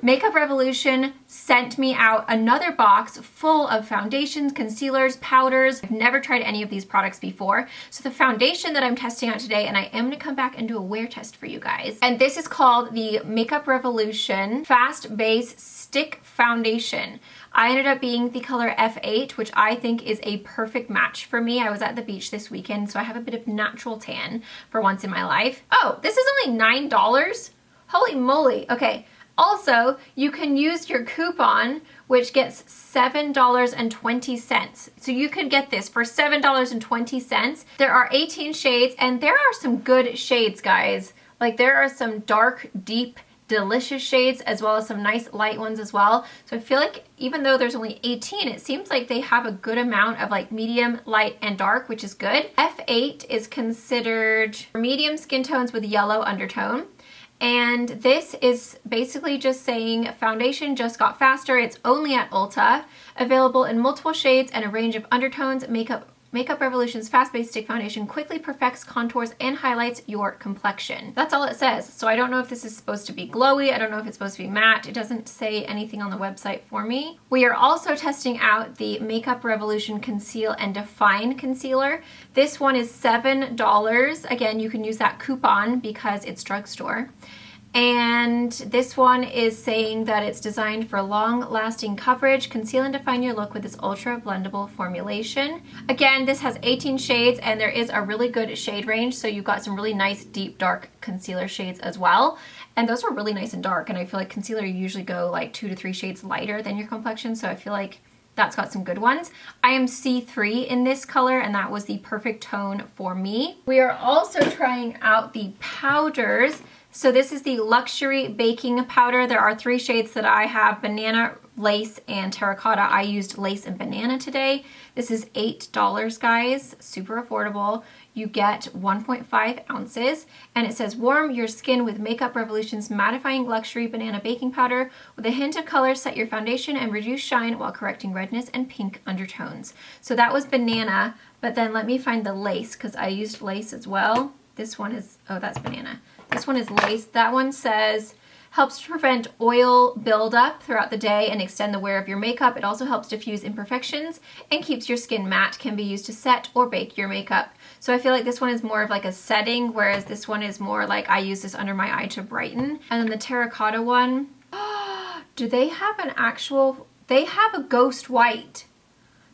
Makeup Revolution sent me out another box full of foundations, concealers, powders. I've never tried any of these products before. So the foundation that I'm testing out today, and I am gonna come back and do a wear test for you guys. And this is called the Makeup Revolution Fast Base Stick Foundation. I ended up being the color F8, which I think is a perfect match for me. I was at the beach this weekend, so I have a bit of natural tan for once in my life. Oh, this is only $9? Holy moly. Okay. Also, you can use your coupon, which gets $7.20. So you can get this for $7.20. There are 18 shades, and there are some good shades, guys. Like, there are some dark, deep, delicious shades, as well as some nice light ones as well. So I feel like even though there's only 18, it seems like they have a good amount of like medium, light, and dark, which is good. F8 is considered medium skin tones with yellow undertone. And this is basically just saying foundation just got faster. It's only at Ulta, available in multiple shades and a range of undertones. Makeup Revolution's fast-based stick foundation quickly perfects contours and highlights your complexion. That's all it says. So I don't know if this is supposed to be glowy. I don't know if it's supposed to be matte. It doesn't say anything on the website for me. We are also testing out the Makeup Revolution Conceal and Define Concealer. This one is $7. Again, you can use that coupon because it's drugstore. And this one is saying that it's designed for long-lasting coverage. Conceal and define your look with this ultra blendable formulation. Again, this has 18 shades, and there is a really good shade range, so you've got some really nice deep dark concealer shades as well. And those are really nice and dark, and I feel like concealer usually go like 2 to 3 shades lighter than your complexion, so I feel like that's got some good ones. I am C3 in this color, and that was the perfect tone for me. We are also trying out the powders. So this is the Luxury Baking Powder. There are 3 shades that I have: Banana, Lace, and Terracotta. I used Lace and Banana today. This is $8, guys. Super affordable. You get 1.5 ounces, and it says warm your skin with Makeup Revolution's mattifying Luxury Banana Baking Powder. With a hint of color, set your foundation and reduce shine while correcting redness and pink undertones. So that was Banana, but then let me find the Lace because I used Lace as well. This one is, oh, that's Banana. This one is Lace. That one says, helps to prevent oil buildup throughout the day and extend the wear of your makeup. It also helps diffuse imperfections and keeps your skin matte. Can be used to set or bake your makeup. So I feel like this one is more of like a setting, whereas this one is more like I use this under my eye to brighten. And then the Terracotta one, do they have an actual, they have a ghost white.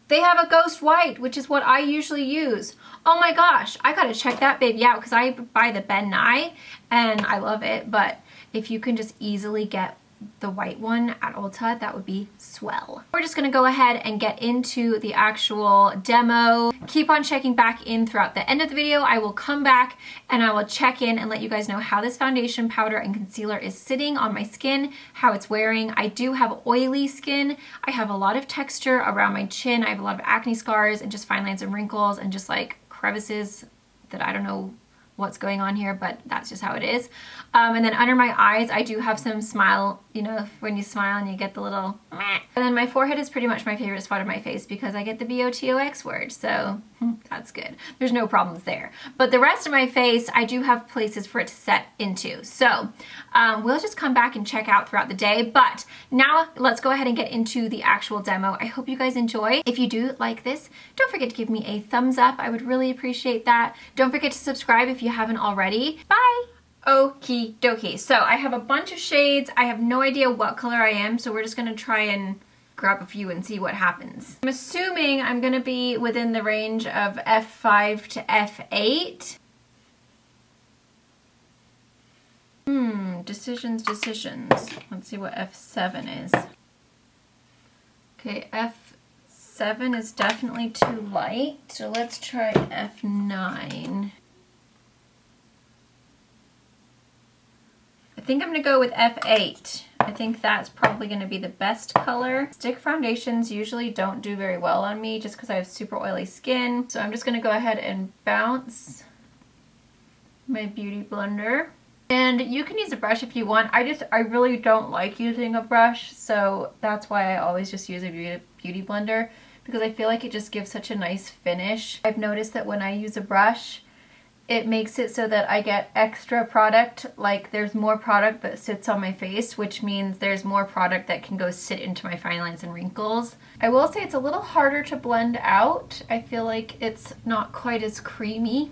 They have a ghost white, which is what I usually use. Oh my gosh, I gotta check that baby out because I buy the Ben Nye and I love it, but if you can just easily get the white one at Ulta, that would be swell. We're just gonna go ahead and get into the actual demo. Keep on checking back in throughout the end of the video. I will come back and I will check in and let you guys know how this foundation, powder, and concealer is sitting on my skin, how it's wearing. I do have oily skin. I have a lot of texture around my chin. I have a lot of acne scars and just fine lines and wrinkles and just like crevices that I don't know what's going on here, but that's just how it is. And then under my eyes, I do have some smile, you know, when you smile and you get the little meh. And then my forehead is pretty much my favorite spot of my face because I get the BOTOX word, so that's good. There's no problems there. But the rest of my face, I do have places for it to set into. So we'll just come back and check out throughout the day. But now let's go ahead and get into the actual demo. I hope you guys enjoy. If you do like this, don't forget to give me a thumbs up. I would really appreciate that. Don't forget to subscribe if you haven't already. Bye! Okie dokie. So I have a bunch of shades. I have no idea what color I am, so we're just gonna try and grab a few and see what happens. I'm assuming I'm gonna be within the range of F5 to F8. Decisions. Let's see what F7 is. Okay, F7 is definitely too light, so let's try F9. I think I'm gonna go with F8. I think that's probably gonna be the best color. Stick foundations usually don't do very well on me just because I have super oily skin. So I'm just gonna go ahead and bounce my beauty blender. And you can use a brush if you want. I really don't like using a brush, so that's why I always just use a beauty blender because I feel like it just gives such a nice finish. I've noticed that when I use a brush, it makes it so that I get extra product, like there's more product that sits on my face, which means there's more product that can go sit into my fine lines and wrinkles. I will say it's a little harder to blend out. I feel like it's not quite as creamy.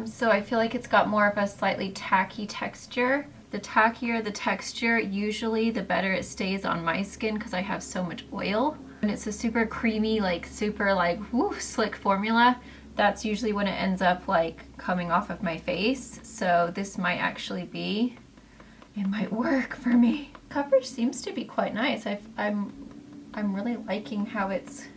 So I feel like it's got more of a slightly tacky texture. The tackier the texture, usually the better it stays on my skin because I have so much oil. And it's a super creamy, like super like woo, slick formula. That's usually when it ends up like coming off of my face. So this might actually be, it might work for me. Coverage seems to be quite nice. I'm really liking how it's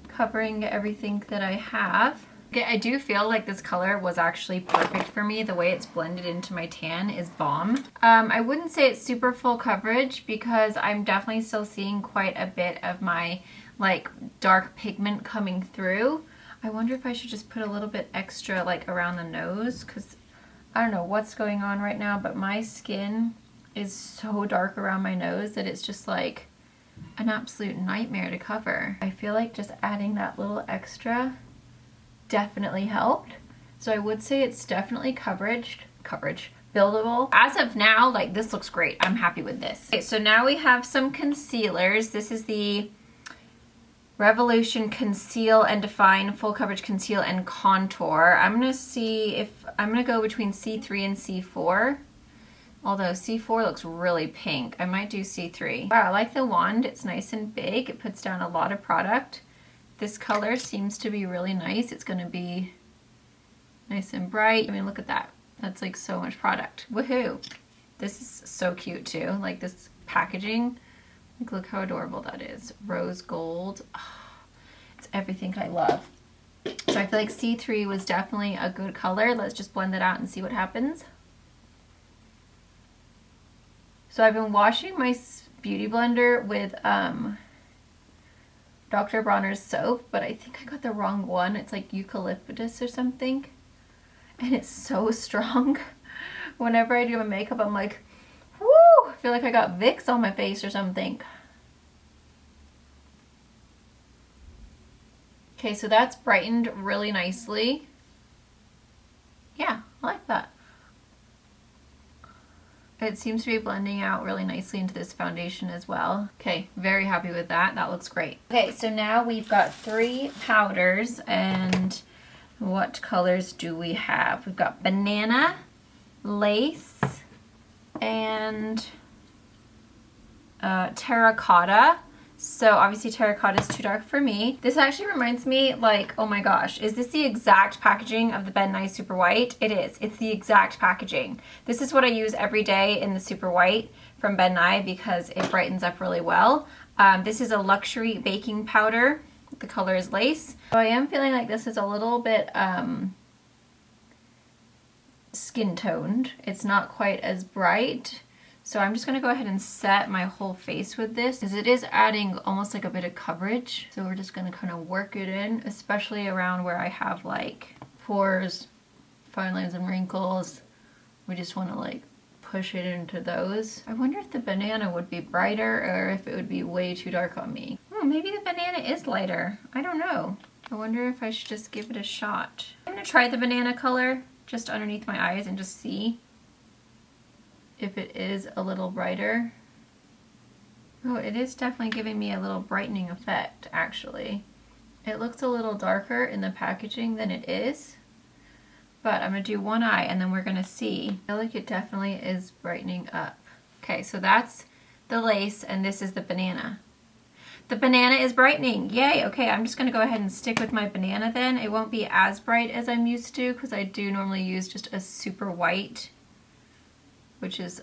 covering everything that I have. Okay, I do feel like this color was actually perfect for me. The way it's blended into my tan is bomb. I wouldn't say it's super full coverage because I'm definitely still seeing quite a bit of my like dark pigment coming through. I wonder if I should just put a little bit extra like around the nose because I don't know what's going on right now, but my skin is so dark around my nose that it's just like an absolute nightmare to cover. I feel like just adding that little extra definitely helped. So I would say it's definitely coverage, buildable. As of now, like this looks great. I'm happy with this. Okay, so now we have some concealers. This is the Revolution Conceal and Define Full Coverage Conceal and Contour. I'm gonna see if, I'm gonna go between C3 and C4. Although C4 looks really pink. I might do C3. Wow, I like the wand. It's nice and big. It puts down a lot of product. This color seems to be really nice. It's gonna be nice and bright. I mean, look at that. That's like so much product. Woohoo. This is so cute too. Like this packaging. Like look how adorable that is. Rose gold. Oh, it's everything I love. So I feel like C3 was definitely a good color. Let's just blend it out and see what happens. So I've been washing my beauty blender with Dr. Bronner's soap, but I think I got the wrong one. It's like eucalyptus or something. And it's so strong. Whenever I do my makeup, I'm like, whoo! I feel like I got Vicks on my face or something. Okay, so that's brightened really nicely. Yeah, I like that. It seems to be blending out really nicely into this foundation as well. Okay, very happy with that. That looks great. Okay, so now we've got 3 powders, and what colors do we have? We've got banana, lace, and terracotta. So obviously terracotta is too dark for me. This actually reminds me, like, oh my gosh, is this the exact packaging of the Ben Nye Super White? It is. It's the exact packaging. This is what I use every day in the Super White from Ben Nye because it brightens up really well. This is a luxury baking powder. The color is lace. So I am feeling like this is a little bit skin toned. It's not quite as bright. So I'm just gonna go ahead and set my whole face with this because it is adding almost like a bit of coverage. So we're just gonna kind of work it in, especially around where I have like pores, fine lines and wrinkles. We just wanna like push it into those. I wonder if the banana would be brighter or if it would be way too dark on me. Oh, maybe the banana is lighter. I don't know. I wonder if I should just give it a shot. I'm gonna try the banana color just underneath my eyes and just see if it is a little brighter. Oh, it is definitely giving me a little brightening effect, actually. It looks a little darker in the packaging than it is, but I'm gonna do one eye and then we're gonna see. I feel like it definitely is brightening up. Okay, so that's the lace and this is the banana. The banana is brightening, yay. Okay, I'm just gonna go ahead and stick with my banana then. It won't be as bright as I'm used to because I do normally use just a super white, which is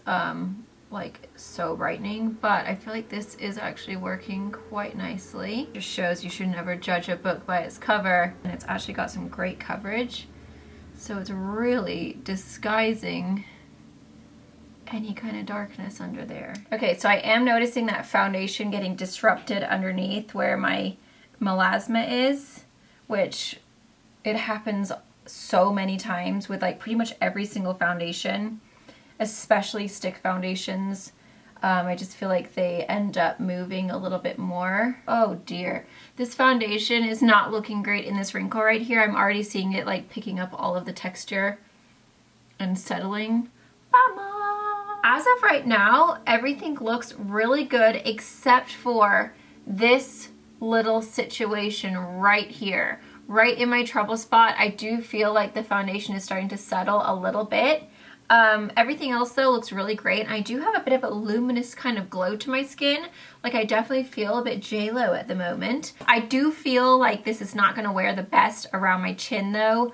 like so brightening, but I feel like this is actually working quite nicely. Just shows you should never judge a book by its cover, and it's actually got some great coverage. So it's really disguising any kind of darkness under there. Okay, so I am noticing that foundation getting disrupted underneath where my melasma is, which it happens so many times with like pretty much every single foundation, especially stick foundations. I just feel like they end up moving a little bit more. Oh dear. This foundation is not looking great in this wrinkle right here. I'm already seeing it like picking up all of the texture and settling. Mama. As of right now, everything looks really good except for this little situation right here. Right in my trouble spot, I do feel like the foundation is starting to settle a little bit. Everything else though looks really great. I do have a bit of a luminous kind of glow to my skin. Like I definitely feel a bit J-Lo at the moment. I do feel like this is not going to wear the best around my chin though,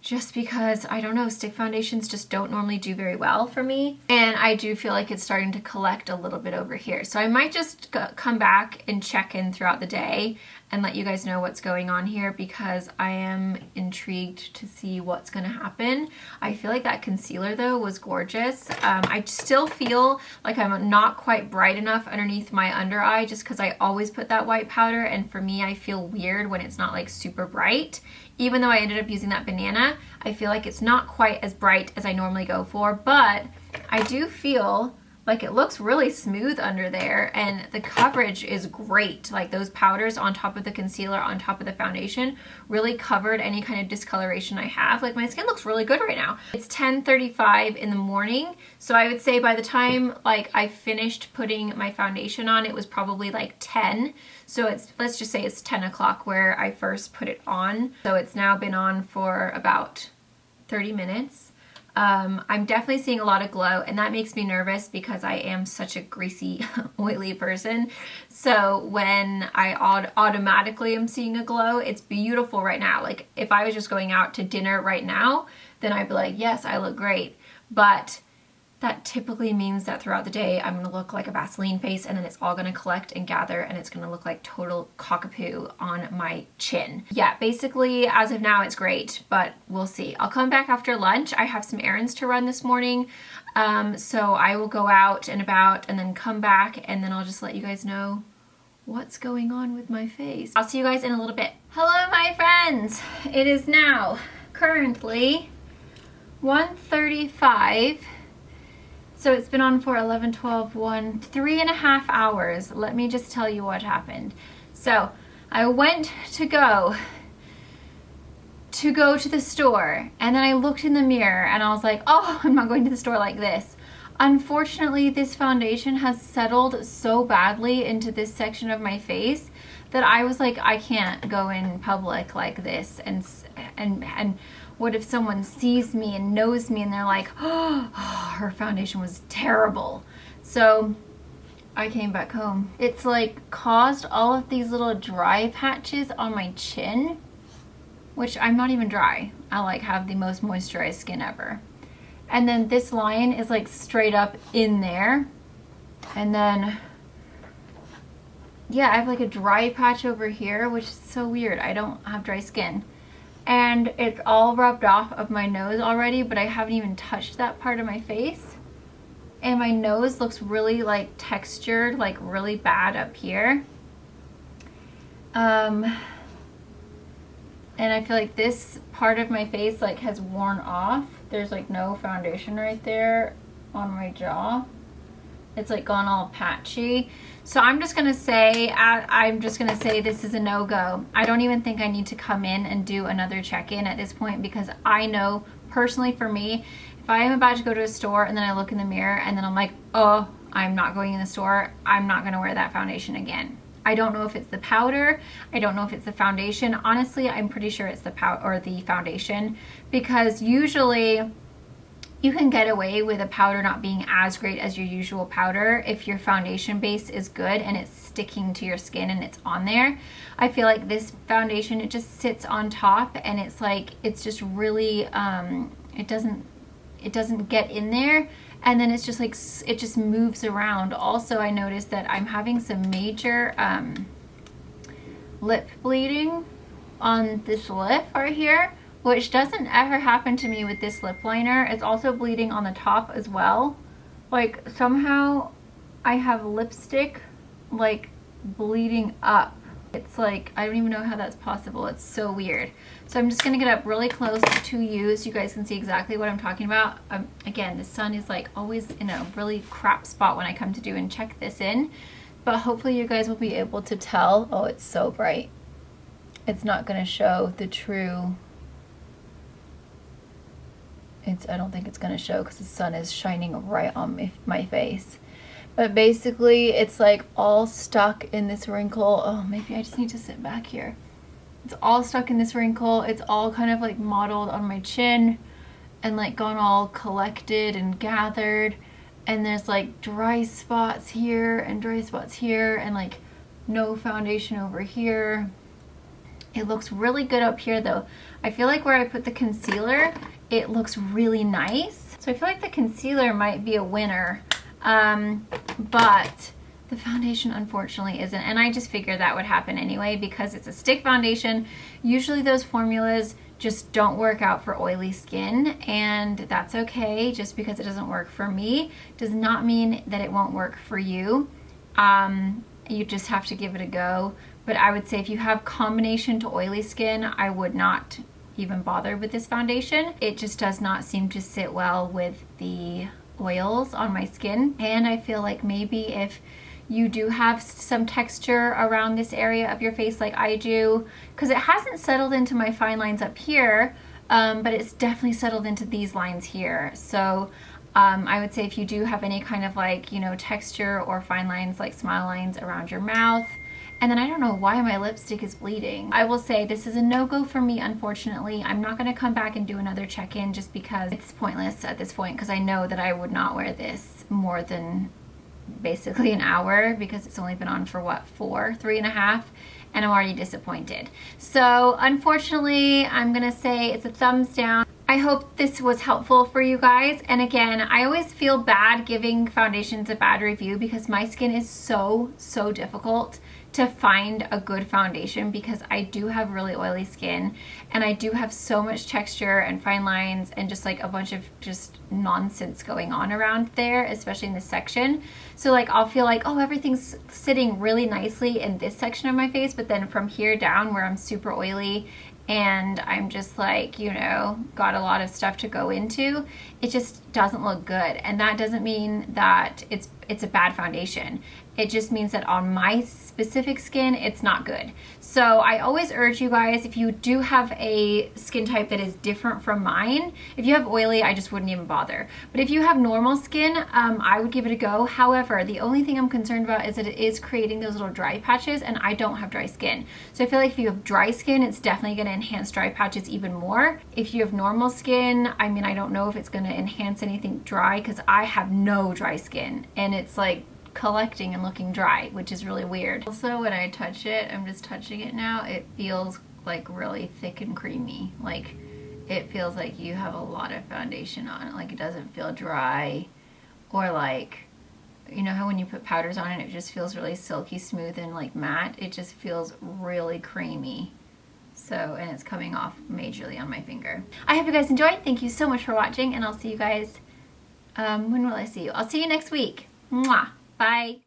just because, I don't know, stick foundations just don't normally do very well for me. And I do feel like it's starting to collect a little bit over here. So I might just come back and check in throughout the day and let you guys know what's going on here, because I am intrigued to see what's gonna happen. I feel like that concealer though was gorgeous. I still feel like I'm not quite bright enough underneath my under eye, just because I always put that white powder, and for me I feel weird when it's not like super bright. Even though I ended up using that banana, I feel like it's not quite as bright as I normally go for, but I do feel like it looks really smooth under there, and the coverage is great. Like those powders on top of the concealer on top of the foundation really covered any kind of discoloration I have. Like my skin looks really good right now. It's 10:35 in the morning, so I would say by the time like I finished putting my foundation on, it was probably like 10. So it's, let's just say it's 10 o'clock where I first put it on. So it's now been on for about 30 minutes. I'm definitely seeing a lot of glow, and that makes me nervous because I am such a greasy, oily person. So when I automatically am seeing a glow, it's beautiful right now. Like if I was just going out to dinner right now, then I'd be like, yes, I look great. But that typically means that throughout the day, I'm gonna look like a Vaseline face, and then it's all gonna collect and gather, and it's gonna look like total cockapoo on my chin. Yeah, basically, as of now, it's great, but we'll see. I'll come back after lunch. I have some errands to run this morning, so I will go out and about and then come back, and then I'll just let you guys know what's going on with my face. I'll see you guys in a little bit. Hello, my friends. It is now currently 1:35. So it's been on for 11, 12, 1, 3.5 hours. Let me just tell you what happened. So I went to go to the store, and then I looked in the mirror and I was like, oh, I'm not going to the store like this. Unfortunately, this foundation has settled so badly into this section of my face that I was like, I can't go in public like this, and what if someone sees me and knows me and they're like, oh, her foundation was terrible. So I came back home. It's like caused all of these little dry patches on my chin, which I'm not even dry. I like have the most moisturized skin ever. And then this line is like straight up in there. And then, yeah, I have like a dry patch over here, which is so weird. I don't have dry skin. And it's all rubbed off of my nose already, but I haven't even touched that part of my face. And my nose looks really like textured, like really bad up here. And I feel like this part of my face like has worn off. There's like no foundation right there on my jaw. It's like gone all patchy. So I'm just gonna say this is a no-go. I don't even think I need to come in and do another check-in at this point, because I know personally for me, if I am about to go to a store and then I look in the mirror and then I'm like, oh, I'm not going in the store, I'm not gonna wear that foundation again. I don't know if it's the powder, I don't know if it's the foundation. Honestly, I'm pretty sure it's the powder or the foundation, because usually you can get away with a powder not being as great as your usual powder if your foundation base is good and it's sticking to your skin and it's on there. I feel like this foundation, it just sits on top, and it's like, it's just really, it doesn't get in there, and then it's just like, it just moves around. Also, I noticed that I'm having some major lip bleeding on this lip right here, which doesn't ever happen to me with this lip liner. It's also bleeding on the top as well. Like somehow I have lipstick like bleeding up It's like, I don't even know how that's possible. It's so weird. So I'm just gonna get up really close to you so you guys can see exactly what I'm talking about. Again, the sun is like always in a really crap spot when I come to do and check this in, but hopefully you guys will be able to tell. Oh, it's so bright. It's not gonna show the true, I don't think it's gonna show because the sun is shining right on my face. But basically, it's like all stuck in this wrinkle. Oh, maybe I just need to sit back here. It's all stuck in this wrinkle. It's all kind of like mottled on my chin and like gone all collected and gathered. And there's like dry spots here and dry spots here and like no foundation over here. It looks really good up here though. I feel like where I put the concealer, it looks really nice. So I feel like the concealer might be a winner. But the foundation unfortunately isn't, and I just figured that would happen anyway because it's a stick foundation. Usually those formulas just don't work out for oily skin, and that's okay. Just because it doesn't work for me does not mean that it won't work for you. You just have to give it a go. But I would say if you have combination to oily skin, I would not even bother with this foundation. It just does not seem to sit well with the oils on my skin. And I feel like maybe if you do have some texture around this area of your face like I do, because it hasn't settled into my fine lines up here, but it's definitely settled into these lines here. So I would say if you do have any kind of like, you know, texture or fine lines like smile lines around your mouth. And then I don't know why my lipstick is bleeding. I will say this is a no-go for me, unfortunately. I'm not gonna come back and do another check-in just because it's pointless at this point, because I know that I would not wear this more than basically an hour because it's only been on for what, 3.5, and I'm already disappointed. So unfortunately, I'm gonna say it's a thumbs down. I hope this was helpful for you guys. And again, I always feel bad giving foundations a bad review because my skin is so difficult to find a good foundation because I do have really oily skin and I do have so much texture and fine lines and just like a bunch of just nonsense going on around there, especially in this section. So like I'll feel like, oh, everything's sitting really nicely in this section of my face, but then from here down where I'm super oily and I'm just like, you know, got a lot of stuff to go into, it just doesn't look good. And that doesn't mean that it's a bad foundation. It just means that on my specific skin, it's not good. So I always urge you guys, if you do have a skin type that is different from mine, if you have oily, I just wouldn't even bother. But if you have normal skin, I would give it a go. However, the only thing I'm concerned about is that it is creating those little dry patches, and I don't have dry skin. So I feel like if you have dry skin, it's definitely gonna enhance dry patches even more. If you have normal skin, I mean, I don't know if it's gonna enhance anything dry because I have no dry skin, and it's like collecting and looking dry, which is really weird. Also, when I touch it, I'm just touching it now, it feels like really thick and creamy. Like it feels like you have a lot of foundation on it. Like it doesn't feel dry, or like, you know how when you put powders on it, it just feels really silky smooth and like matte. It just feels really creamy. So, and it's coming off majorly on my finger. I hope you guys enjoyed. Thank you so much for watching, and I'll see you guys, when will I see you? I'll see you next week. Mwah! Bye.